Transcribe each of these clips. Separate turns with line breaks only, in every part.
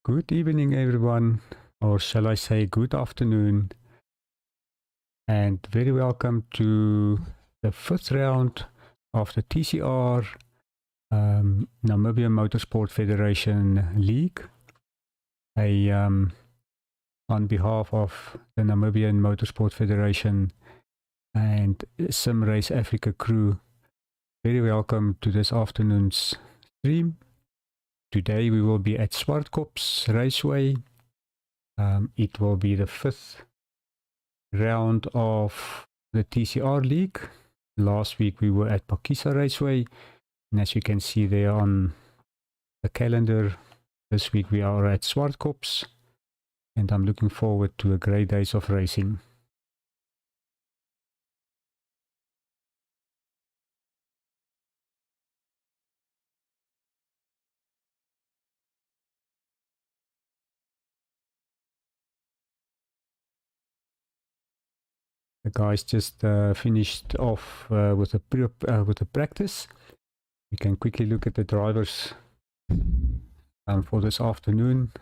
Good evening, everyone, or shall I say good afternoon, and very welcome to the fifth round of the TCR Namibia Motorsport Federation League. On behalf of the Namibian Motorsport Federation and Sim Race Africa crew, very welcome to this afternoon's stream. Today we will be at ZWARTKOPS Raceway. It will be the fifth round of the TCR League. Last week we were at Pakisa Raceway, and as you can see there on the calendar, this week we are at ZWARTKOPS, and I'm looking forward to a great days of racing. The guys just finished off with a practice. You can quickly look at the drivers for this afternoon.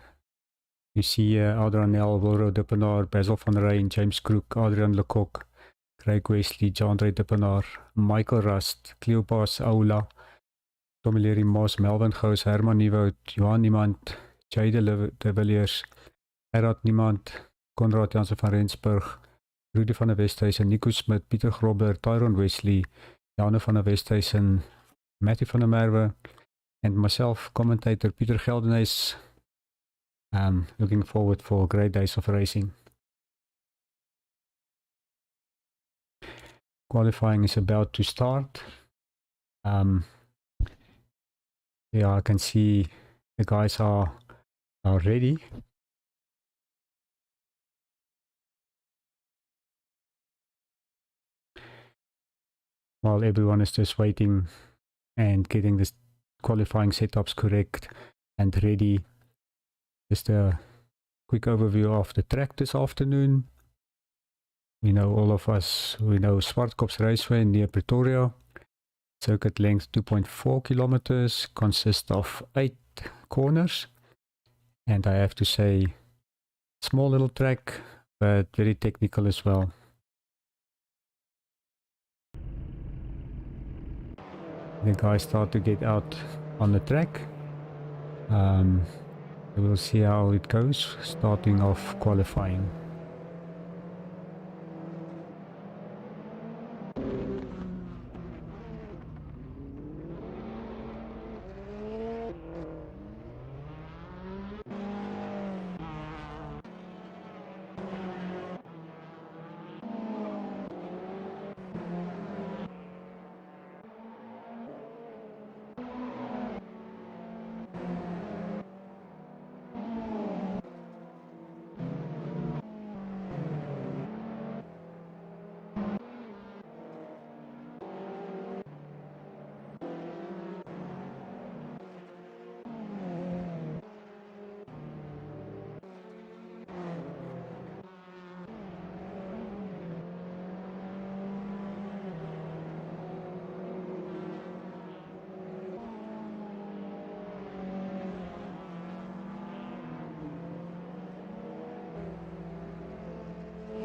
You see Adrian Nel, Wilro Dippenaar, Basil van Rijn, James Crook, Adrian Lecoq, Craig Wesley, Jandre Dippenaar, Michael Rust, Cleopas Aula, Tommy Moss, Melvin Gous, Herman Nieuwoud, Johan Niemand, Jade de Villiers, Gerard Niemand, Konrad Jansen van Rensburg, Rudy van der Westhuizen, Nico Smit, Pieter Grobler, Tyrone Wesley, Janne van der Westhuizen, Matthew van der Merwe, and myself, commentator Peter Geldenhuys. Looking forward for great days of racing. Qualifying is about to start. Yeah, I can see the guys are ready. While everyone is just waiting and getting the qualifying setups correct and ready. Just a quick overview of the track this afternoon. We know all of us, we know ZWARTKOPS Raceway near Pretoria. Circuit length 2.4 kilometers, consists of 8 corners. And I have to say, small little track, but very technical as well. The guys start to get out on the track. We'll see how it goes, starting off qualifying.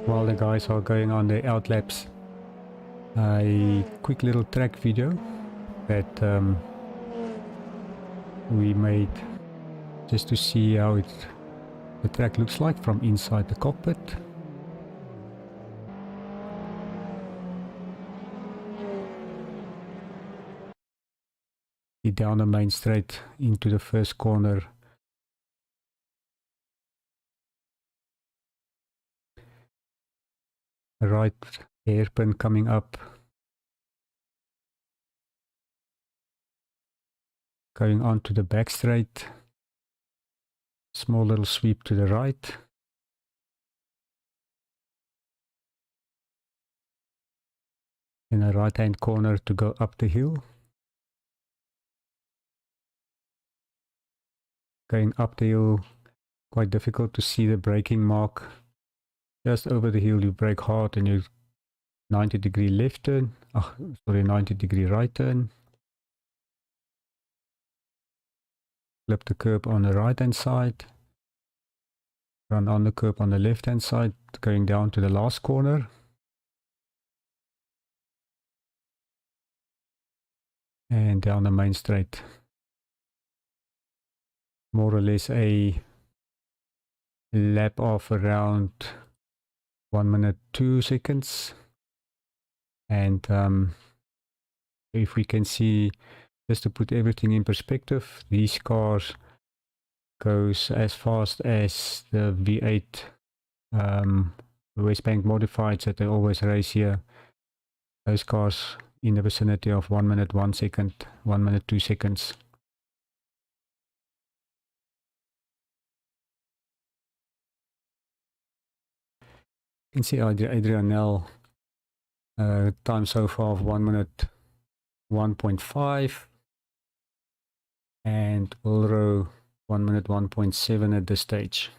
While the guys are going on their outlaps, a quick little track video that we made just to see how the track looks like from inside the cockpit. Down the main straight into the first corner. Right hairpin coming up. Going on to the back straight. Small little sweep to the right. In a right hand corner to go up the hill. Going up the hill, quite difficult to see the braking mark. Just over the hill you brake hard and you 90-degree left turn, 90-degree right turn. Flip the curb on the right hand side. Run on the curb on the left hand side, going down to the last corner. And down the main straight. More or less a lap of around 1 minute 2 seconds. And if we can see, just to put everything in perspective, these cars goes as fast as the V8 West Bank modifieds that they always race here. Those cars in the vicinity of 1 minute 1 second, 1 minute 2 seconds. You can see Adrianel time so far of 1 minute 1.5 and Ulro 1 minute 1.7 at this stage.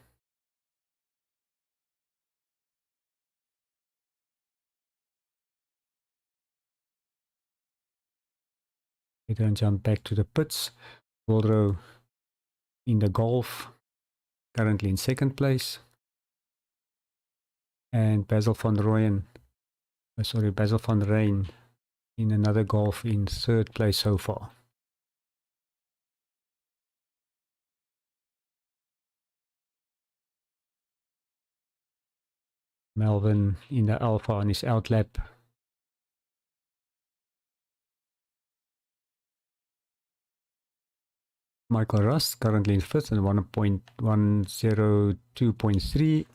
We then jump back to the pits. Ulro in the Golf, currently in second place. And Basil van Rooyen, Basil van Rijn in another Golf in third place so far. Melvin in the Alpha on his outlap. Michael Rust currently in fifth and 1.102.3.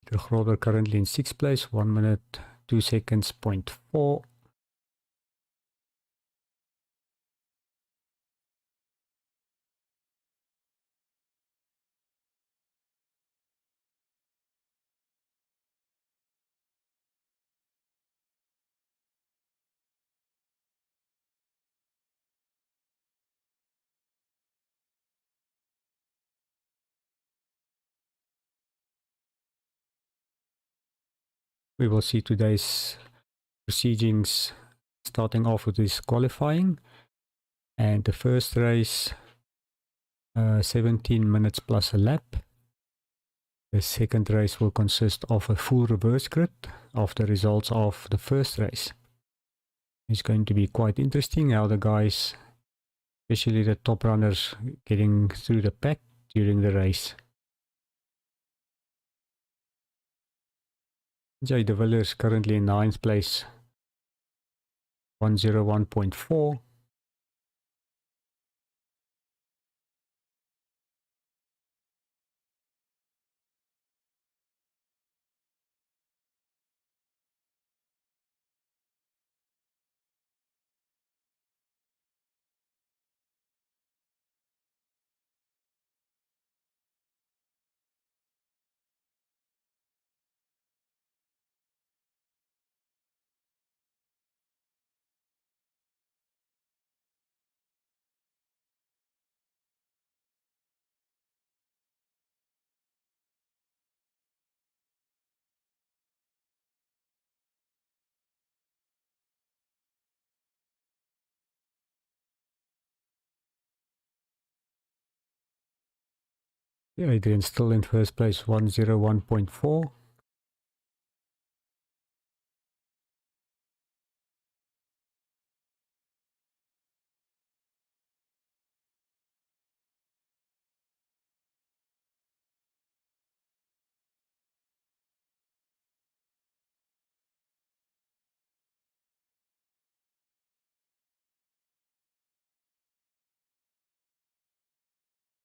The Grover currently in sixth place, 1 minute 2 seconds 0.4. We will see today's proceedings starting off with this qualifying. And the first race, 17 minutes plus a lap. The second race will consist of a full reverse grid of the results of the first race. It's going to be quite interesting how the guys, especially the top runners, getting through the pack during the race. Jay de Villiers currently in 9th place, 101.4. Yeah, Adrian still in first place, 101.4.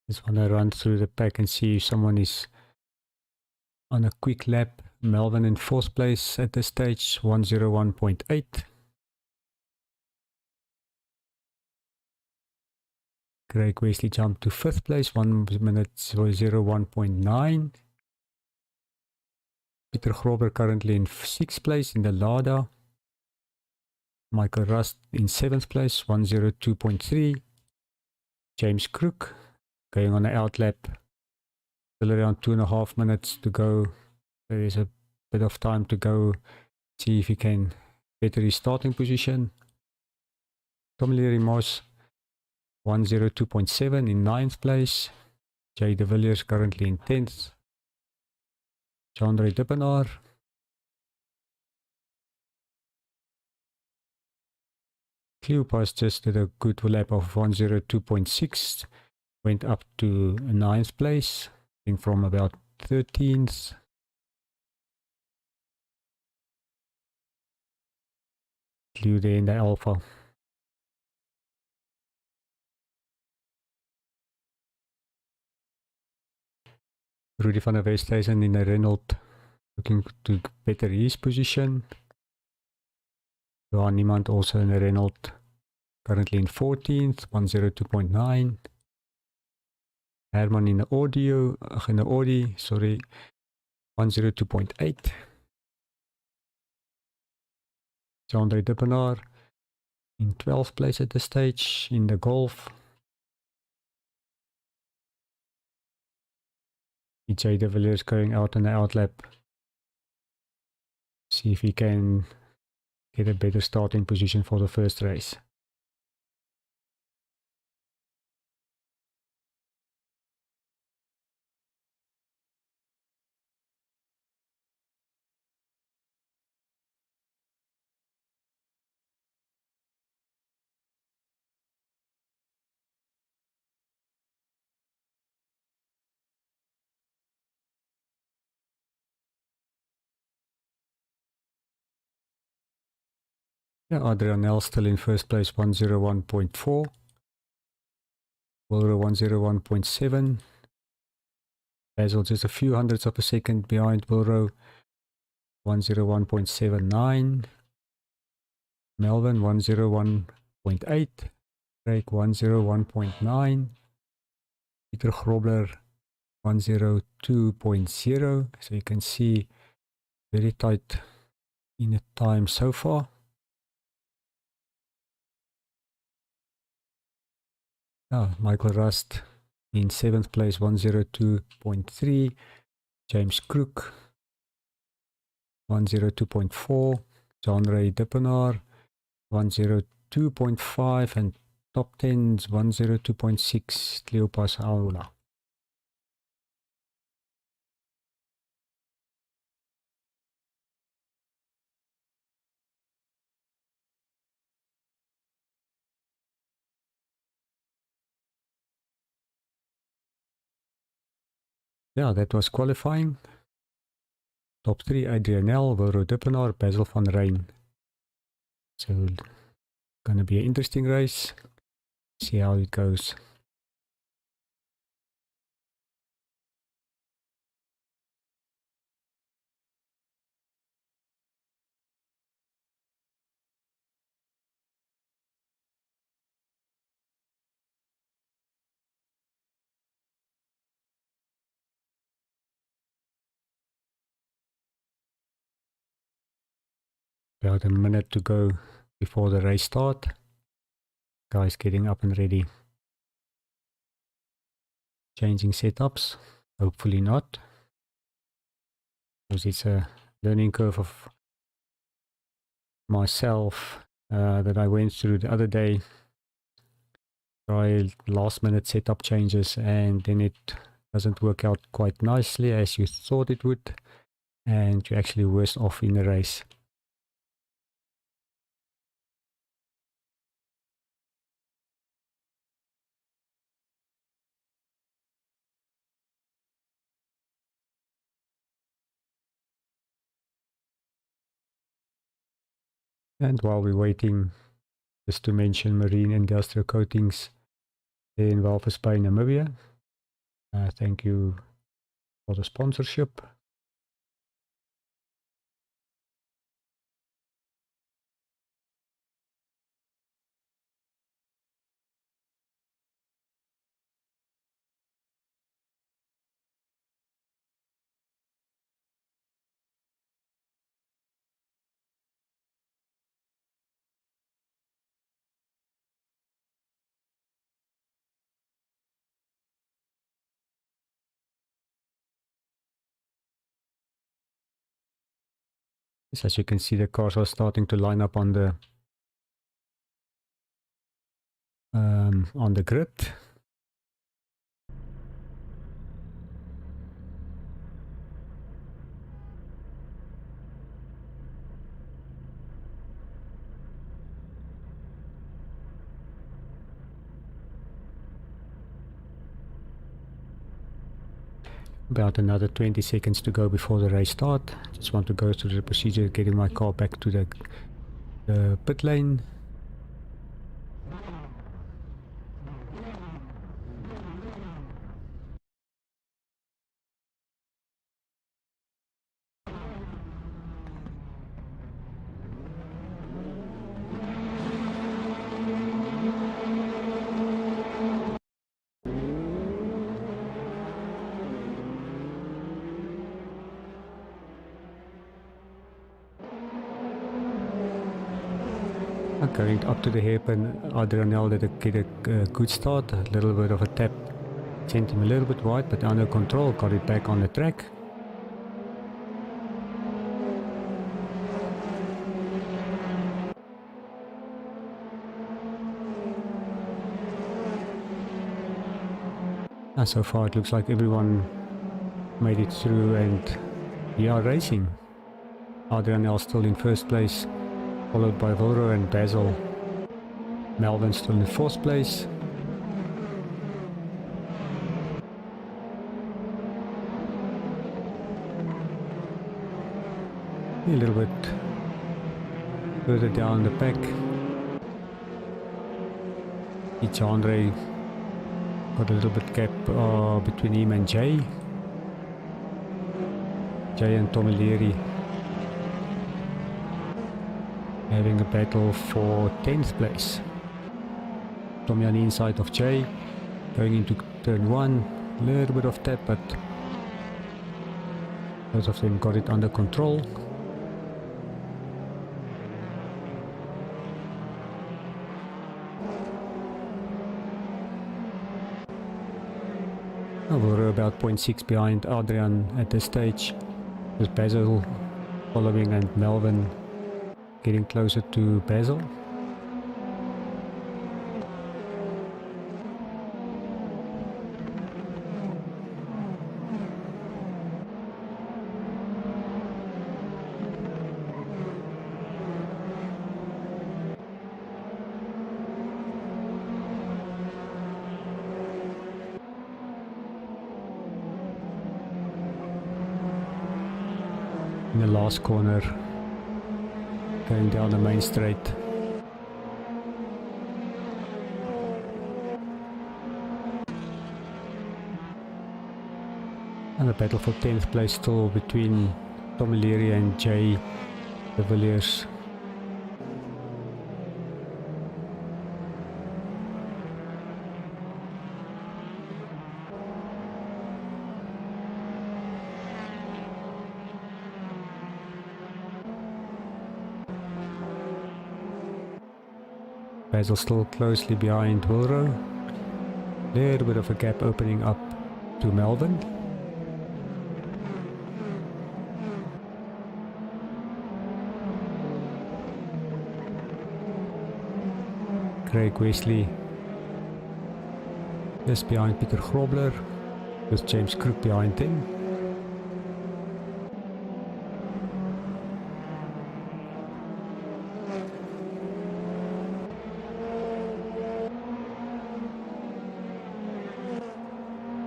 Just want to run through the pack and see if someone is on a quick lap. Melvin in fourth place at this stage, 101.8. Craig Wesley jumped to fifth place, 1 minute 01.9. Peter Grover currently in sixth place in the Lada. Michael Rust in seventh place, 102.3. James Crook going on an out lap. Still around 2.5 minutes to go. There is a bit of time to go. See if he can better his starting position. Tommy Leary Moss 102.7 in 9th place. Jay de Villiers currently in 10th. Jean-Ray Dippenaar. Cleopas just did a good lap of 102.6. Went up to 9th place. I think from about 13th. Cleo there in the Alpha. Rudy van der Westhuizen in the Renault looking to better his position. Johan Niemand also in the Renault currently in 14th, 102.9. Herman in the Audi, sorry, 102.8. Jean-Ray Dippenaar in 12th place at this stage in the Golf. EJ de Villiers going out on the outlap. See if he can get a better starting position for the first race. Yeah, Adrianel still in first place, 101.4. Wilro 101.7. Basil just a few hundredths of a second behind Wilro, 101.79. Melvin 101.8. Craig 101.9. Peter Grobler 102.0. So you can see very tight in the time so far. Michael Rust in 7th place, 102.3. James Crook 102.4. Jean-Ray Dippenaar 102.5, and top 10s 102.6. Cleopas Aula. Yeah, that was qualifying. Top 3, Adrianel, Wilro Dippenaar, Basil van Rijn. So, gonna be an interesting race. See how it goes. About a minute to go before the race start. Guys getting up and ready. Changing setups. Hopefully not. Because it's a learning curve of myself that I went through the other day. Try last minute setup changes and then it doesn't work out quite nicely as you thought it would. And you're actually worse off in the race. And while we're waiting, just to mention Marine Industrial Coatings in Walvis Bay, Namibia. Thank you for the sponsorship. So as you can see, the cars are starting to line up on the grid. About another 20 seconds to go before the race start. Just want to go through the procedure of getting my car back to the pit lane. Going up to the hairpin, Adrianel did get a good start. A little bit of a tap sent him a little bit wide, but under control, got it back on the track. And so far it looks like everyone made it through and we are racing. Adrianel still in first place, followed by Wilro and Basil. Melvin still in fourth place. A little bit further down the pack, it's Andre, got a little bit gap between him and Jay. Jay and Tommy Leary having a battle for 10th place. Tommy on the inside of Jay, going into turn 1, a little bit of tap, but both of them got it under control. We're about 0.6 behind Adrian at this stage, with Basil following and Melvin getting closer to Basil. In the last corner, going down the main straight. And the battle for 10th place still between Tommy Leary and Jay de Villiers. Basil still closely behind Wilro. Little bit of a gap opening up to Melvin. Craig Wesley just behind Peter Grobler, with James Crook behind him.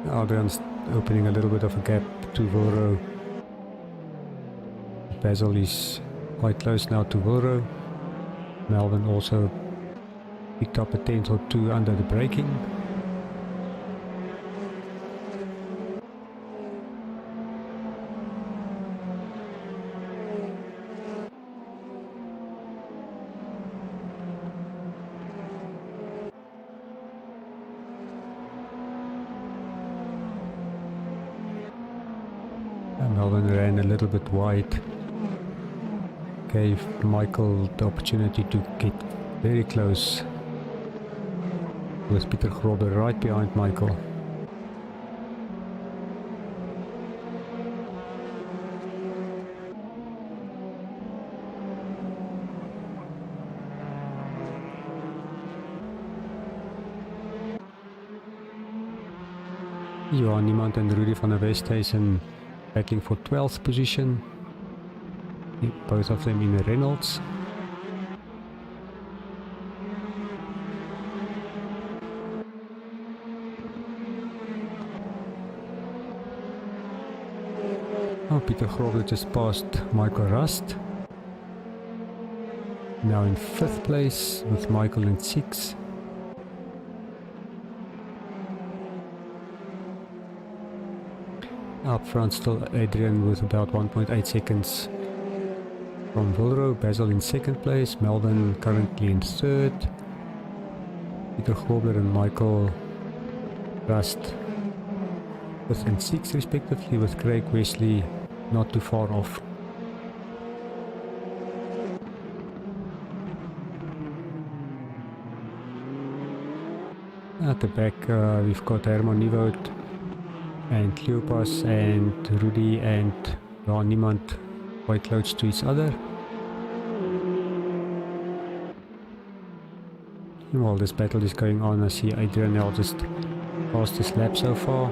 Adrian's opening a little bit of a gap to Wilro. Basil is quite close now to Wilro. Melvin also picked up a tenth or two under the braking. Melvin ran a little bit wide, gave Michael the opportunity to get very close, with Peter Grobler right behind Michael. Johan Niemand and Rudy van der Westhuizen battling for 12th position. Both of them in the Reynolds. Oh, Peter Grobler just passed Michael Rust. Now in 5th place with Michael in 6th. Up front still Adrian with about 1.8 seconds from Wilro. Basil in 2nd place. Melvin currently in 3rd. Peter Grobler and Michael Rust 5th and 6th respectively, with Craig Wesley not too far off. At the back we've got Herman Nieuwoud and Cleopas and Rudy and Johan Niemand quite close to each other. And while this battle is going on, I see Adrian now just passed his lap so far.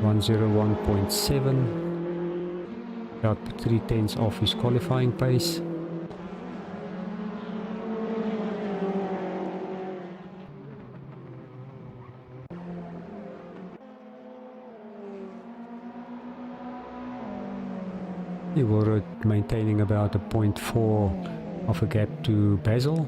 101.7, about 3/10 off his qualifying pace. He will maintaining about a 0.4 of a gap to Basil.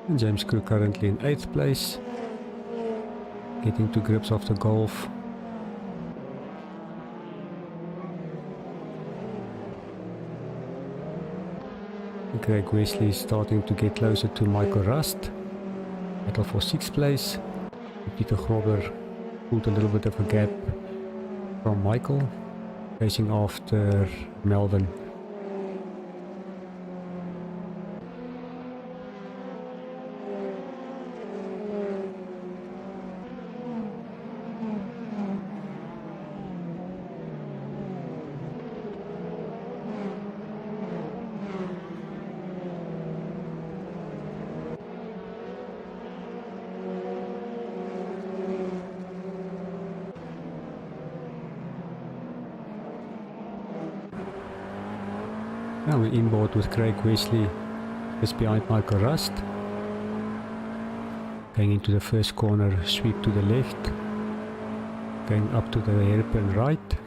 And James Crew currently in 8th place, getting to grips of the Golf. Craig Wesley is starting to get closer to Michael Rust. Battle for 6th place. Peter Grobler pulled a little bit of a gap from Michael, chasing after Melvin. Now we're inboard with Craig Wesley just behind Michael Rust. Going into the first corner, sweep to the left. Going up to the hairpin right.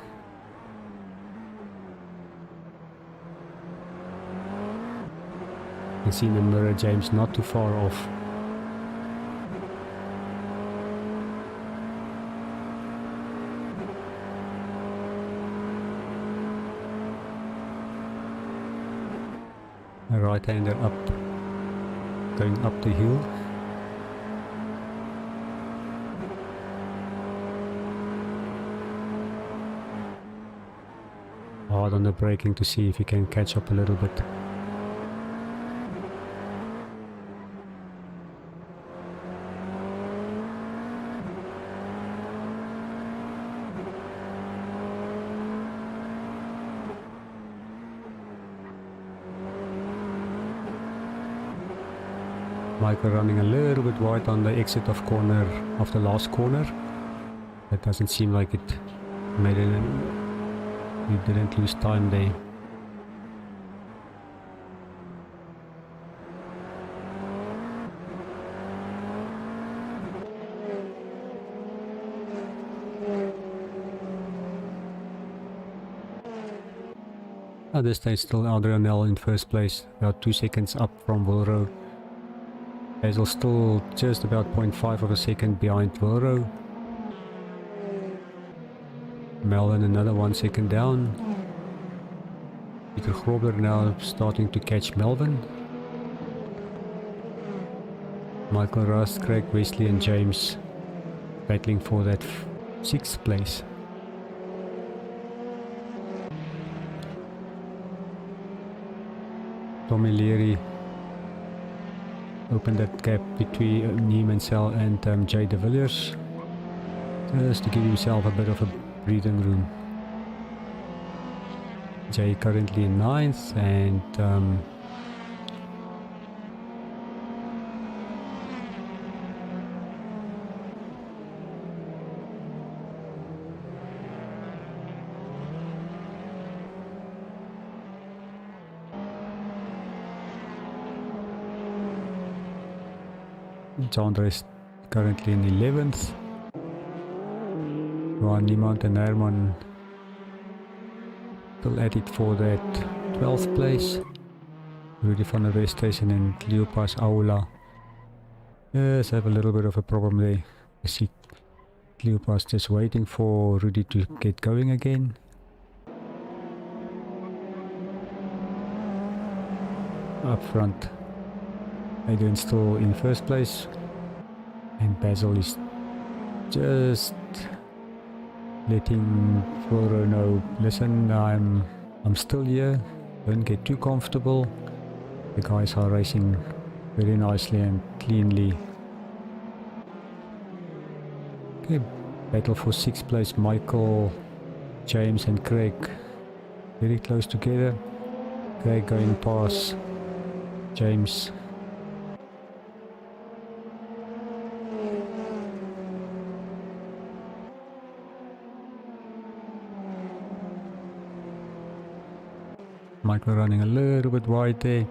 You see in the mirror James not too far off. A right-hander up, going up the hill. Hard on the braking to see if he can catch up a little bit. Michael running a little bit wide on the exit of the last corner. That doesn't seem like it made it. We didn't lose time there. At this stage still Adrianel in first place, about 2 seconds up from Wilro. Basil still just about 0.5 of a second behind Wilro. Melvin another 1 second down. Peter Grobler now starting to catch Melvin. Michael Rust, Craig Wesley and James battling for that 6th place. Tommy Leary opened that gap between Nmsf and Jay de Villiers, just to give himself a bit of a breathing room. Jay currently in 9th, and Chandra is currently in 11th. Johan Niemand and Herman still at it for that 12th place. Rudy van der Westhuizen and Cleopas Aula. Yes, have a little bit of a problem there. I see Cleopas just waiting for Rudy to get going again. Up front, Adrian still in 1st place, and Basil is just letting Floro know, listen, I'm still here, don't get too comfortable. The guys are racing very nicely and cleanly. Okay, battle for 6th place, Michael, James and Craig very close together. Craig going past James. Michael running a little bit wide there,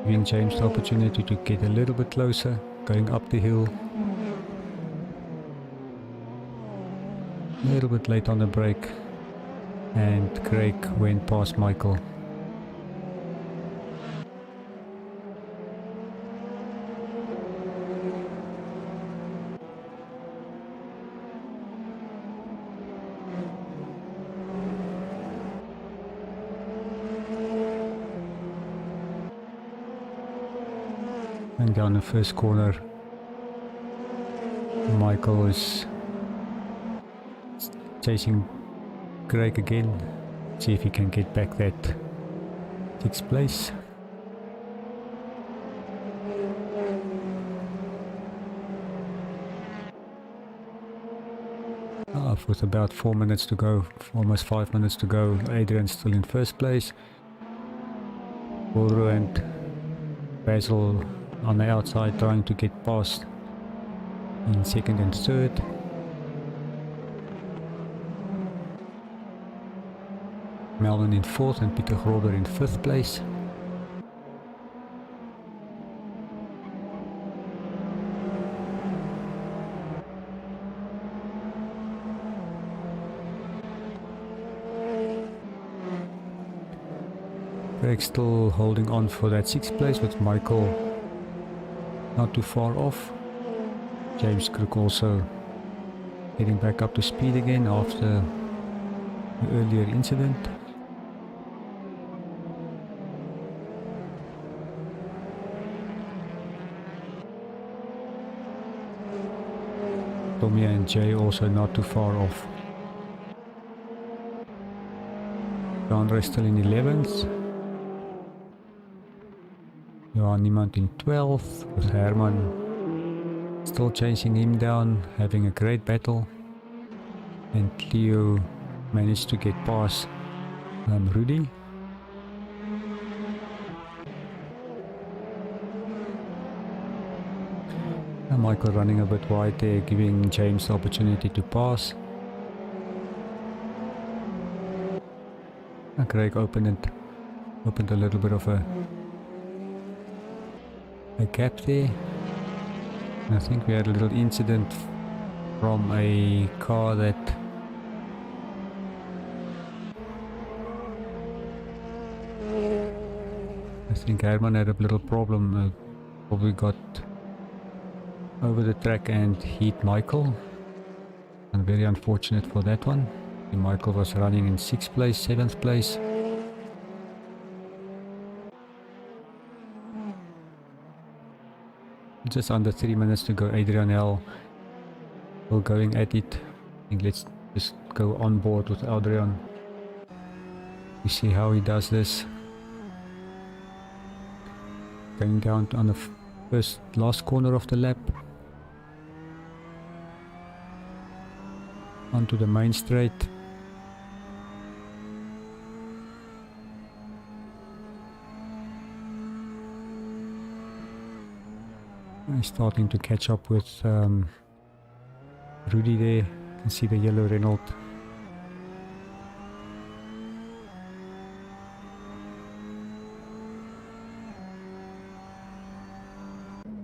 giving James the opportunity to get a little bit closer, going up the hill. A little bit late on the brake, and Craig went past Michael. And down the first corner, Michael is chasing Craig again, see if he can get back that 6th place. With about 4 minutes to go, almost 5 minutes to go, Adrian's still in 1st place. Ulro and Basil on the outside trying to get past in 2nd and 3rd. Melvin in 4th and Peter Grober in 5th place. Craig still holding on for that 6th place, with Michael not too far off. James Crook also getting back up to speed again after the earlier incident. Tommy and Jay also not too far off. Andre still in 11th. Johan Niemand in 12th, with Herman still chasing him down, having a great battle. And Cleo managed to get past Rudy. And Michael running a bit wide there, giving James the opportunity to pass. And Craig opened a little bit of a gap there. And I think we had a little incident from a car that I think Herman had a little problem, probably got over the track and hit Michael, and very unfortunate for that one. And Michael was running in 6th place, 7th place. Just under 3 minutes to go. Adrian L. still going at it, think let's just go on board with Adrian. You see how he does this. Going down on the last corner of the lap. Onto the main straight. I'm starting to catch up with Rudy there. You can see the yellow Renault.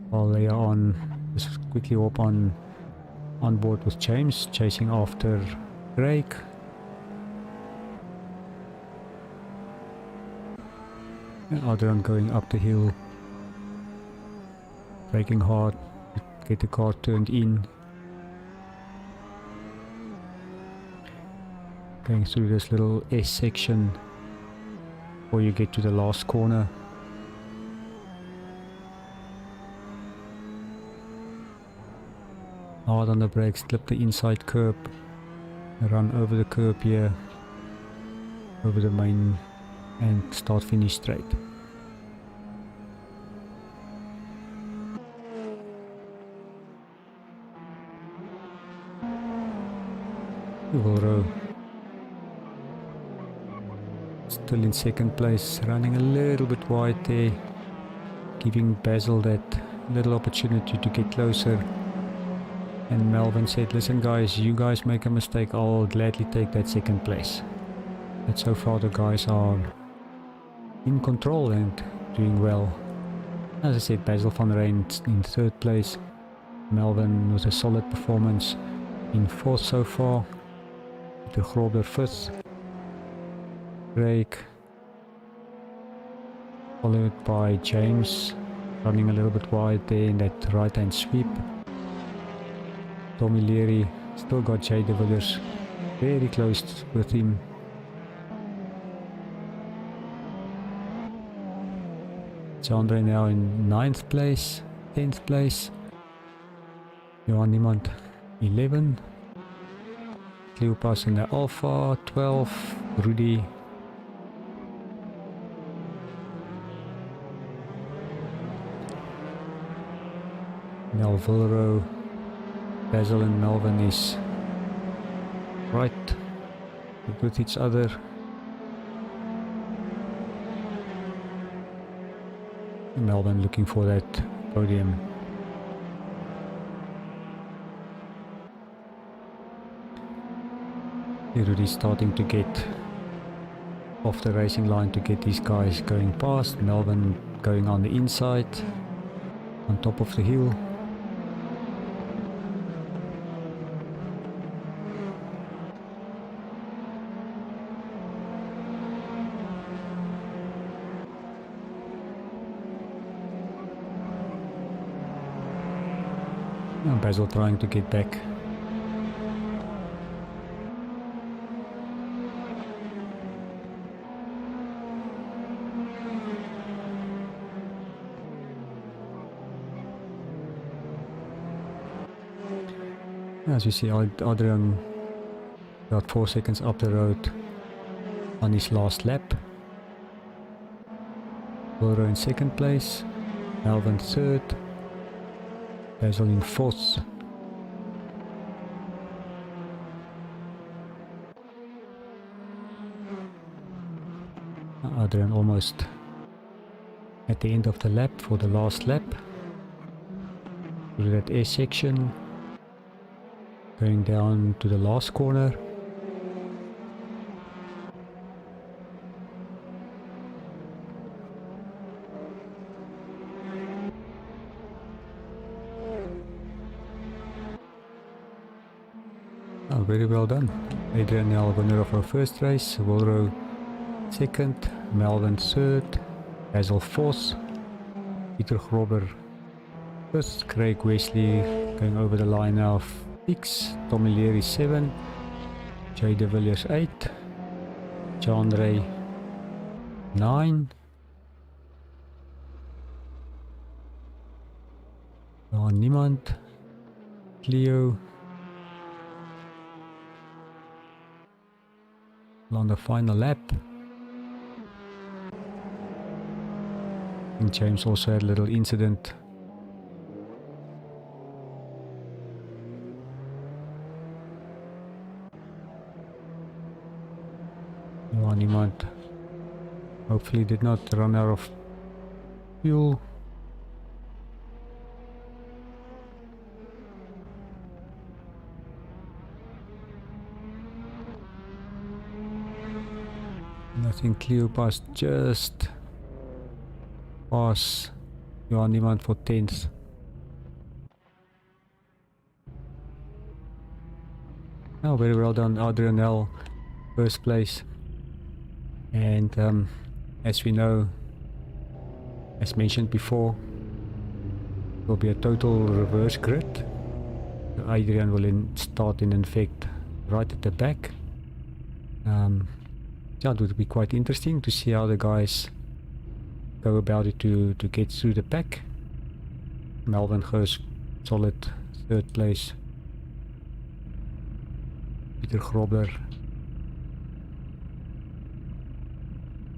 While they are on, just quickly hop on board with James, chasing after Craig. And Adrian going up the hill, braking hard, get the car turned in. Going through this little S section before you get to the last corner. Hard on the brakes, slip the inside curb, run over the curb here, over the main, and start finish straight. Volro still in second place, running a little bit wide there, giving Basil that little opportunity to get closer. And Melvin said, listen guys, you guys make a mistake, I'll gladly take that second place. But so far the guys are in control and doing well. As I said, Basil van Rijn in third place. Melvin with a solid performance in fourth so far. De Grober fifth. Craig followed by James, running a little bit wide there in that right hand sweep. Tommy Leary still got Jay de Villiers very close with him. Andre now in 9th place, 10th place. Johan Niemand 11. Cleopas in the Alpha 12. Rudy Melville, Basil and Melvin is right with each other. Melvin looking for that podium. Rudy's starting to get off the racing line to get these guys going past. Melvin going on the inside, on top of the hill. And Basil trying to get back. As you see, Adrian got 4 seconds up the road on his last lap. Volro in second place, Melvin third, Basil in fourth. Adrian almost at the end of the lap for the last lap. Through that S section. Going down to the last corner. Oh, very well done. Adrian now winner of our first race. Volro second. Melvin third. Basil fourth. Peter Grober fifth. Craig Wesley going over the line now. 6, Tommy Leary 7, Jay de Villiers 8, John Ray 9, Johan Niemand, Cleo On the final lap. And James also had a little incident. Johan Iemand hopefully did not run out of fuel. And I think Cleopas just passed Johan Iemand for 10th. Oh, very well done, Adrianel, first place. And as we know, as mentioned before, it will be a total reverse grid. So Adrian will start in effect right at the back. Yeah, it would be quite interesting to see how the guys go about it to get through the pack. Melvin goes solid 3rd place. Peter Grobler,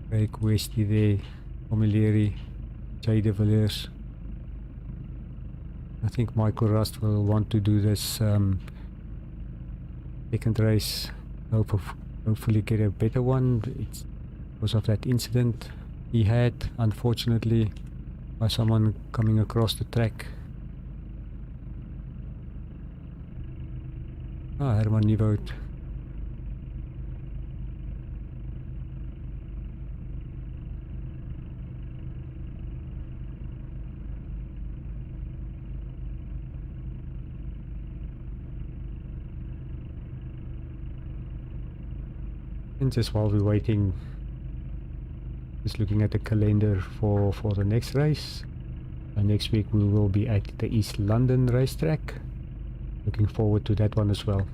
Craig Westy there, Omileri, Jay de Villiers. I think Michael Rust will want to do this second race. Hopefully get a better one. It's because of that incident he had, unfortunately, by someone coming across the track. Ah, Herman Nieuwoud. And just while we're waiting, just looking at the calendar for the next race. Next week we will be at the East London racetrack. Looking forward to that one as well.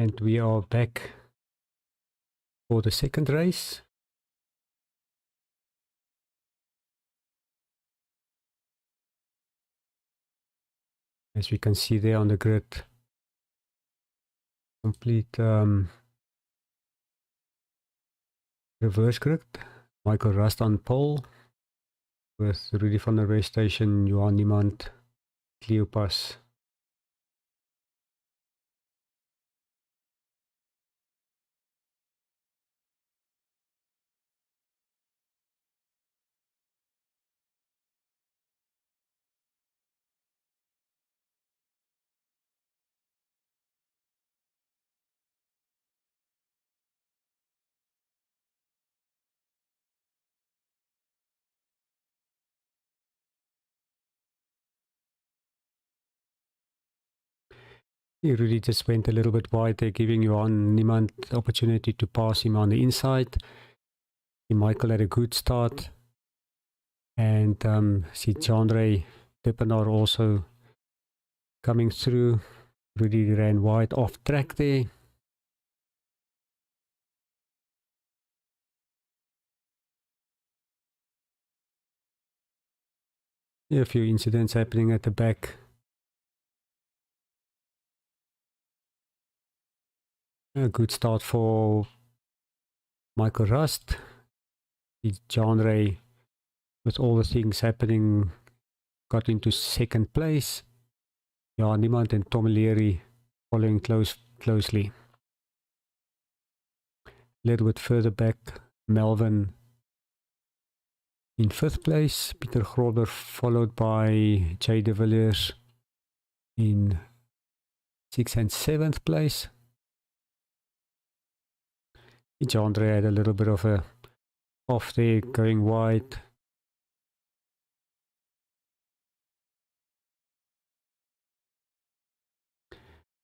And we are back for the second race. As we can see there on the grid, complete reverse grid. Michael Rust on pole with Rudy van der Westation, Johan Niemand, Cleopas. He really just went a little bit wide there, giving Johan Niemand the opportunity to pass him on the inside. Michael had a good start. And see Jandre Dippenaar also coming through. Rudy ran wide off track there. Yeah, a few incidents happening at the back. A good start for Michael Rust. Jandre, with all the things happening, got into second place. Yeah, Niemand and Tom Leary following closely. A little bit further back, Melvin in fifth place. Peter Grober followed by Jay de Villiers in 6th and 7th place. Jandre had a little bit of a off there, going wide.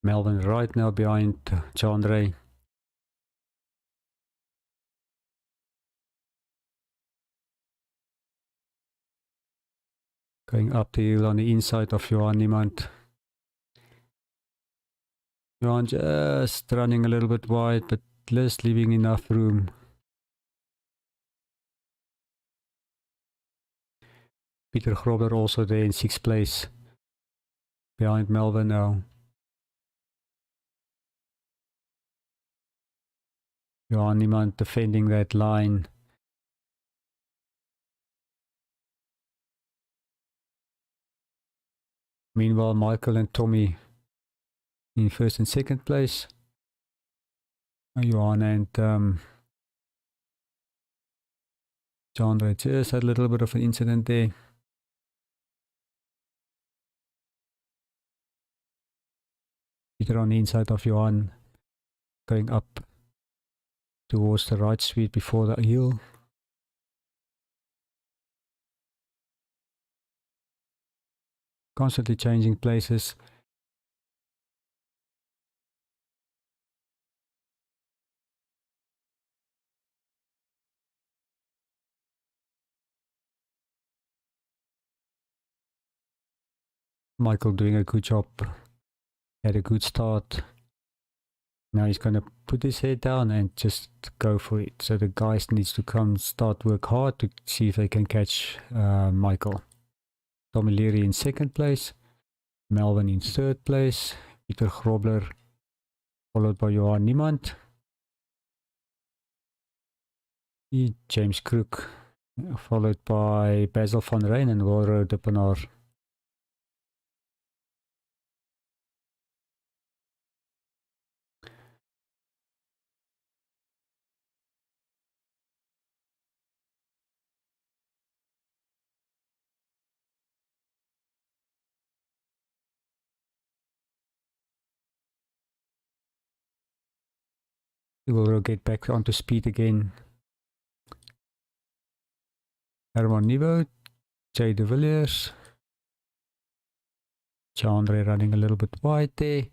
Melvin right now behind Jandre. Going up the hill on the inside of Johan Niemand. Johan just running a little bit wide, but just leaving enough room. Peter Grober also there in 6th place. Behind Melvin now. Johan Niemand defending that line. Meanwhile, Michael and Tommy in 1st and 2nd place. Johan and Jandre just had a little bit of an incident there. Peter on the inside of Johan, going up towards the right sweep before the hill. Constantly changing places. Michael doing a good job. Had a good start. Now he's going to put his head down and just go for it. So the guys needs to come start work hard to see if they can catch Michael. Tommy Leary in 2nd place. Melvin in 3rd place. Peter Grobler followed by Johan Niemand. James Crook followed by Basil van Rijn and Wilro Dippenaar. Wilro get back onto speed again. Herman Nieuwoud, Jay de Villiers. Jandre running a little bit wide there.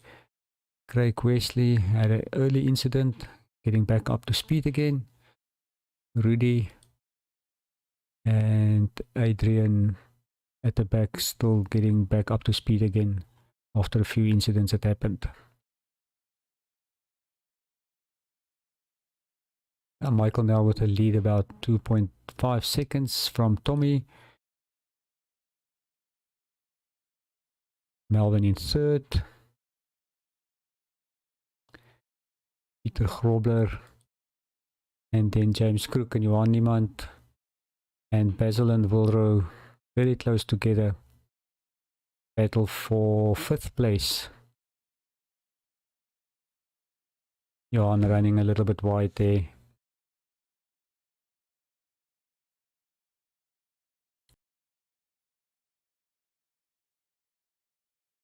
Craig Wesley had an early incident, getting back up to speed again. Rudy and Adrian at the back still getting back up to speed again after a few incidents that happened. Michael now with a lead about 2.5 seconds from Tommy. Melvin in 3rd. Peter Grobler. And then James Crook and Johan Niemand. And Basil and Wilro very close together. Battle for 5th place. Johan running a little bit wide there.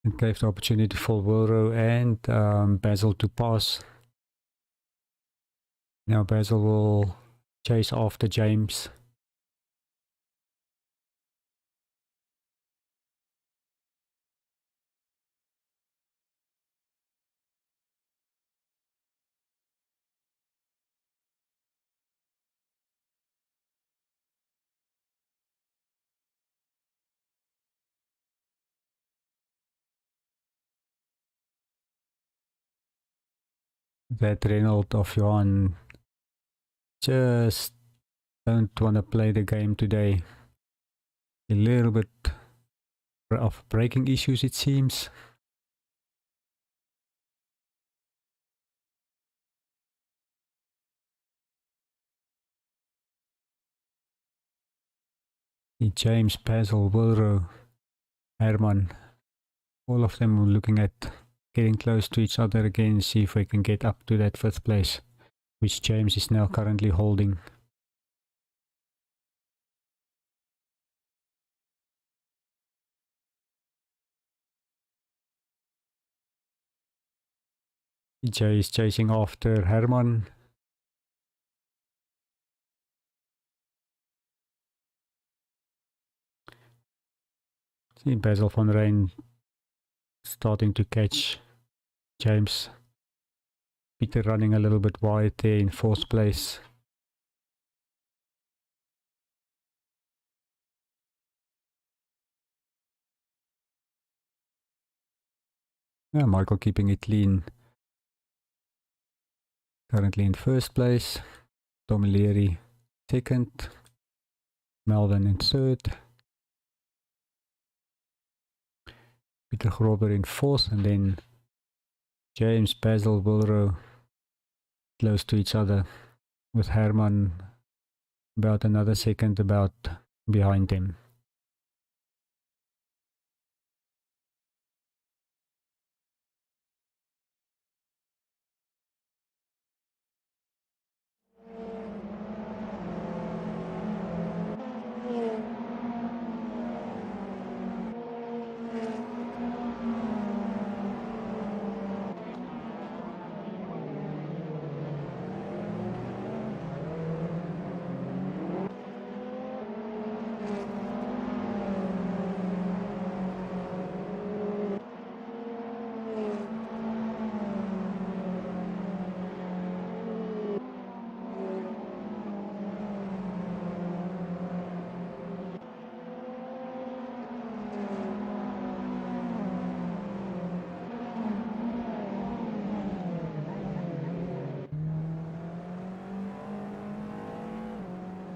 It gave the opportunity for Wilro and Basil to pass. Now Basil will chase after James. that Reynolds of Johan just don't want to play the game today. A little bit of braking issues, it seems. James, Basil, Wilro, Herman, all of them are looking at getting close to each other again, see if we can get up to that 5th place, which James is now currently holding. EJ is chasing after Herman. See Basil van Rijn starting to catch James. Peter running a little bit wide there in 4th place. Yeah, Michael keeping it clean. Currently in 1st place. Tommy Leary 2nd. Melvin in 3rd. Peter Grober in 4th, and then James, Basil, Wilro close to each other, with Herman about another second behind him.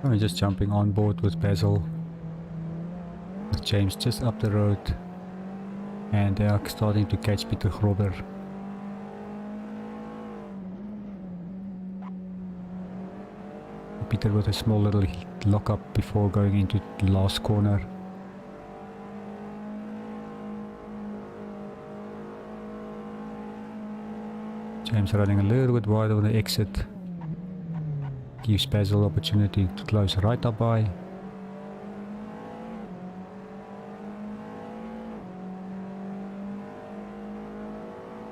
I'm just jumping on board with Basil, with James just up the road, and they are starting to catch Peter Grober. Peter with a small little lock-up before going into the last corner. James running a little bit wide on the exit. Gives Basil opportunity to close right up by.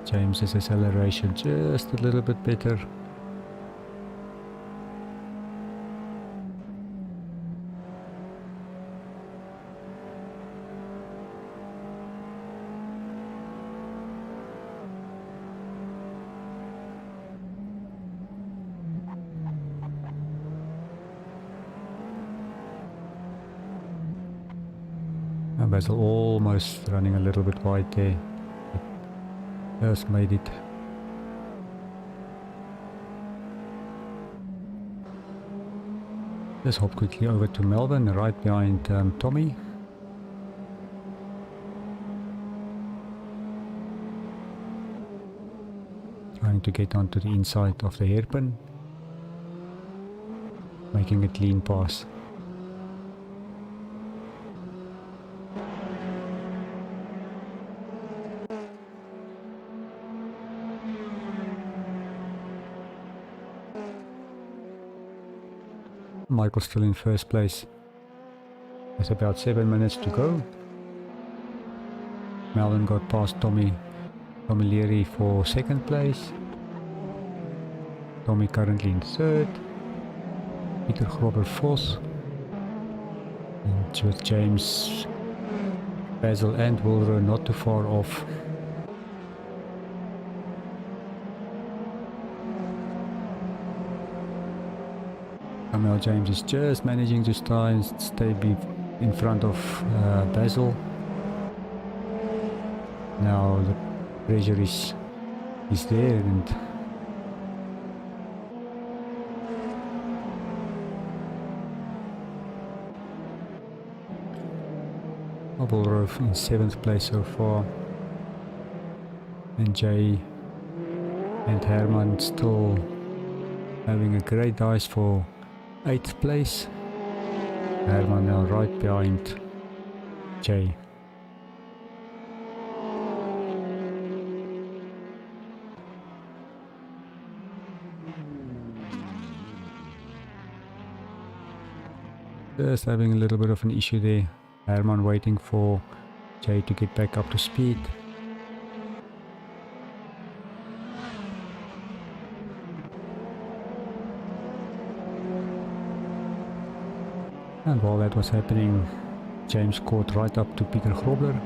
James's acceleration just a little bit better. Basil almost running a little bit wide there. Just made it. Let's hop quickly over to Melvin, right behind Tommy. Trying to get onto the inside of the hairpin. Making a clean pass. Michael still in 1st place. There's about 7 minutes to go. Melvin got past Tommy Leary for 2nd place. Tommy currently in 3rd. Peter Grober 4th. And with James, Basil and Wilro not too far off. Samuel James is just managing to stay in front of Basil. Now the pressure is there, and Wilrove in 7th place so far. And Jay and Herman still having a great dice for 8th place. Herman now right behind Jay. Just having a little bit of an issue there. Herman waiting for Jay to get back up to speed. And while that was happening, James caught right up to Peter Grobler.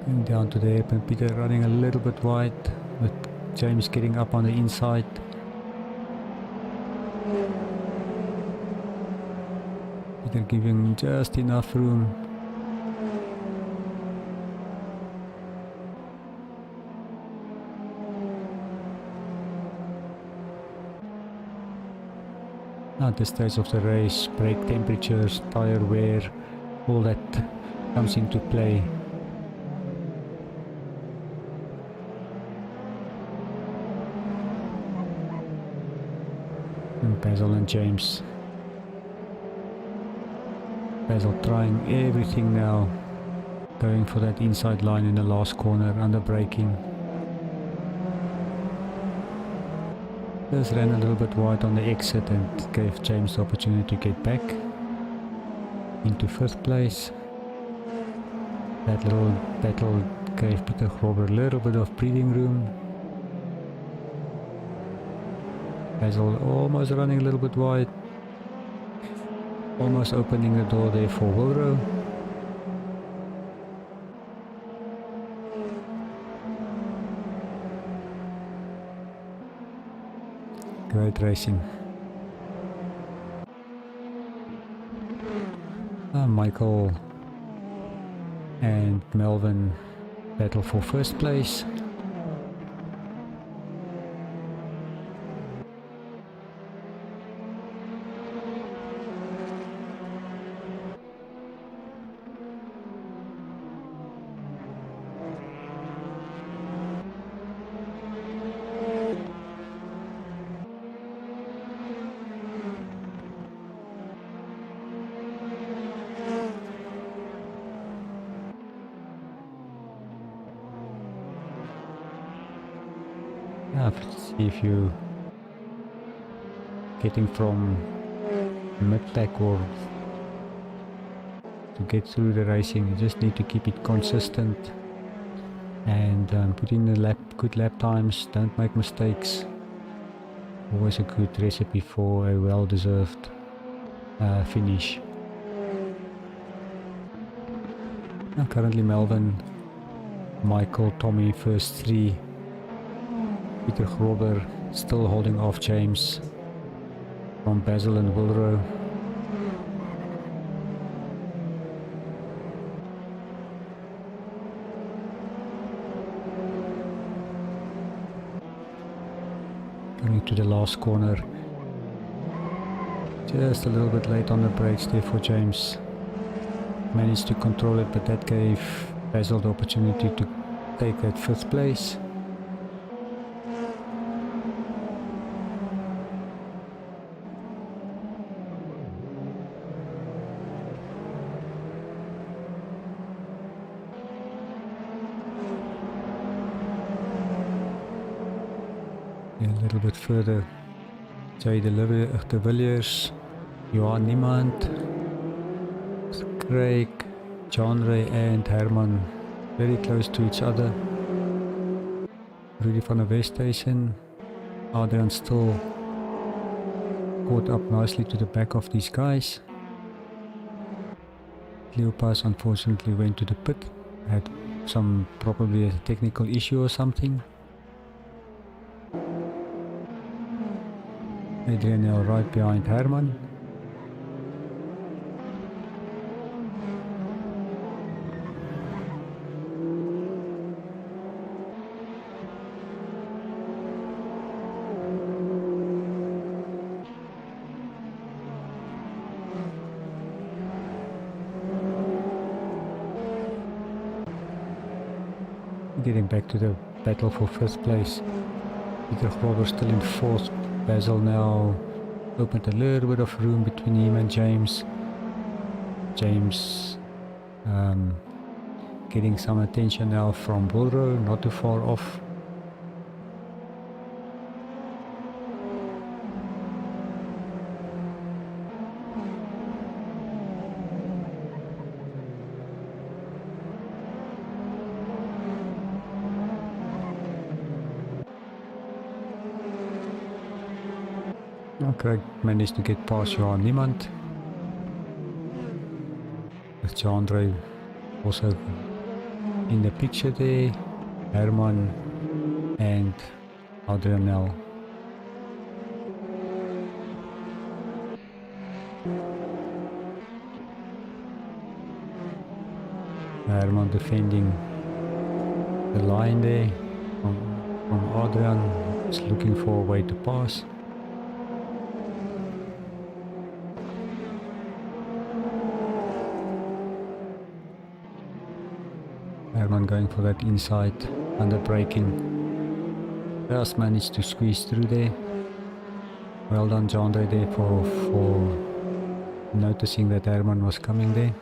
Going down to the hairpin, Peter running a little bit wide, with James getting up on the inside. Peter giving just enough room. At this stage of the race, brake temperatures, tire wear, all that comes into play. And Basil and James. Basil trying everything now, going for that inside line in the last corner, under braking. Just ran a little bit wide on the exit and gave James the opportunity to get back into 5th place. That little battle gave Peter Grobler a little bit of breathing room. Basil almost running a little bit wide. Almost opening the door there for Wilrow. Great racing. Michael and Melvin battle for 1st place. Let's see if you getting from mid-pack or to get through the racing. You just need to keep it consistent and put in the good lap times. Don't make mistakes. Always a good recipe for a well-deserved finish. Now currently Melvin, Michael, Tommy, first 3. Peter Grobler still holding off James from Basil and Wilrow. Coming to the last corner. Just a little bit late on the brakes there for James. Managed to control it, but that gave Basil the opportunity to take that 5th place. A little bit further, Jay de Villiers, Johan Niemand, Craig, John Ray and Herman very close to each other. Rudy van der Westhuizen, Adrian still caught up nicely to the back of these guys. Cleopas unfortunately went to the pit, had probably a technical issue or something. Adrian now right behind Herman. Getting back to the battle for 5th place. Peter Grover still in 4th. Basil now opened a little bit of room between him and James. James getting some attention now from Wilrow, not too far off. Craig managed to get past Johan Niemand. With Jandre also in the picture there. Herman and Adrianel. Herman defending the line there from Adrian. Just looking for a way to pass. Herman going for that inside under braking. Just managed to squeeze through there. Well done Jandre there for noticing that Herman was coming there.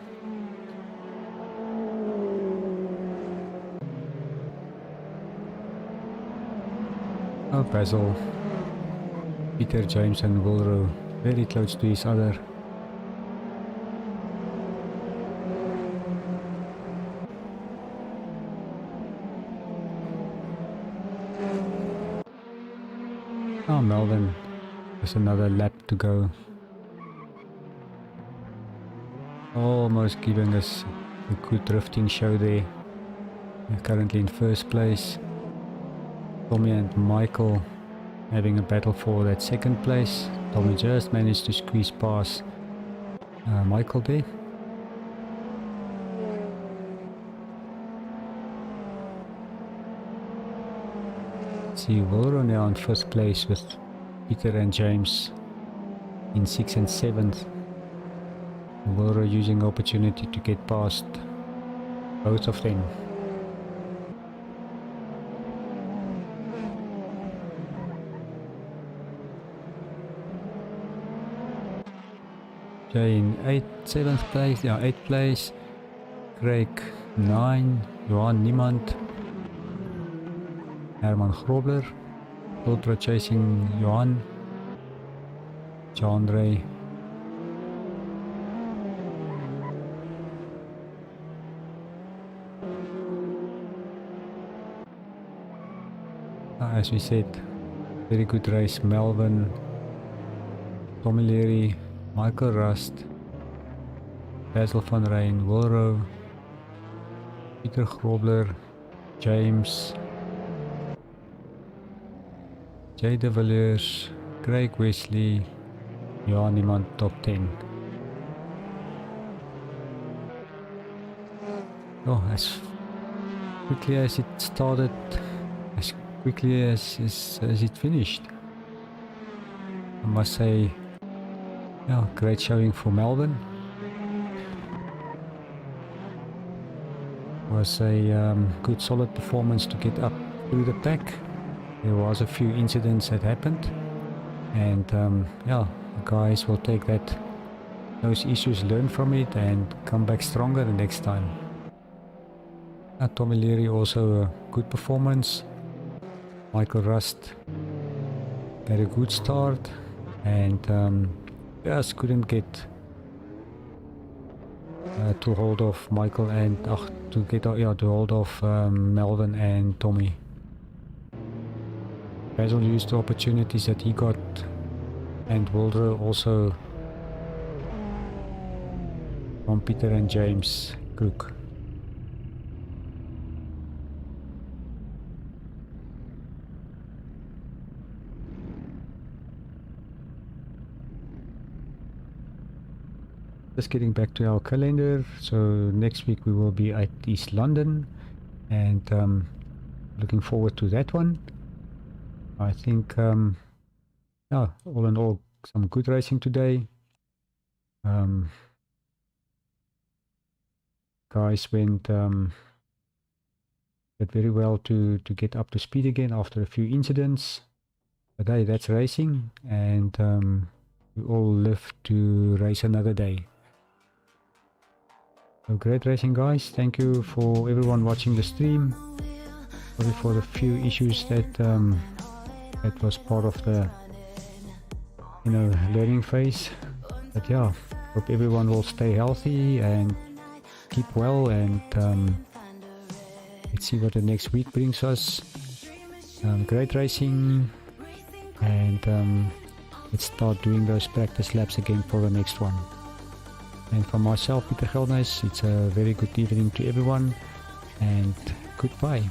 Oh, Basil, Peter, James and Wilrow very close to each other. Oh, Melvin, there's another lap to go. Almost giving us a good drifting show there. We're currently in 1st place. Tommy and Michael having a battle for that 2nd place. Tommy just managed to squeeze past Michael there. See Wilrow now in 1st place with Peter and James in 6th and 7th. Wilrow using opportunity to get past both of them. Jay in 7th place, 8th place. Craig 9, Johan Niemand. Herman Grobler, Ultra chasing Johan. Jandre. As we said, very good race. Melvin, Tommy Leary, Michael Rust, Basil van Rijn, Wilrow, Peter Grobler, James, Jay de Villiers, Craig Wesley, Johan Niemand top 10. Oh, as quickly as it started, as quickly as it finished. I must say, yeah, great showing for Melbourne. Was a good solid performance to get up through the pack. There was a few incidents that happened, and yeah, the guys will take those issues, learn from it, and come back stronger the next time. Tommy Leary also a good performance. Michael Rust had a good start, and just couldn't get to hold of Michael and to hold of Melvin and Tommy. Basil used the opportunities that he got, and Wilrow also from Peter and James Cook. Just getting back to our calendar, so next week we will be at East London, and looking forward to that one. I think yeah, all in all, some good racing today. Guys went did very well to get up to speed again after a few incidents. But hey, that's racing, and we all live to race another day. So great racing, guys. Thank you for everyone watching the stream. Sorry for the few issues that that was part of the learning phase. But yeah, hope everyone will stay healthy and keep well, and let's see what the next week brings us. Great racing, and let's start doing those practice laps again for the next one. And for myself, Peter Geldnys, it's a very good evening to everyone, and goodbye.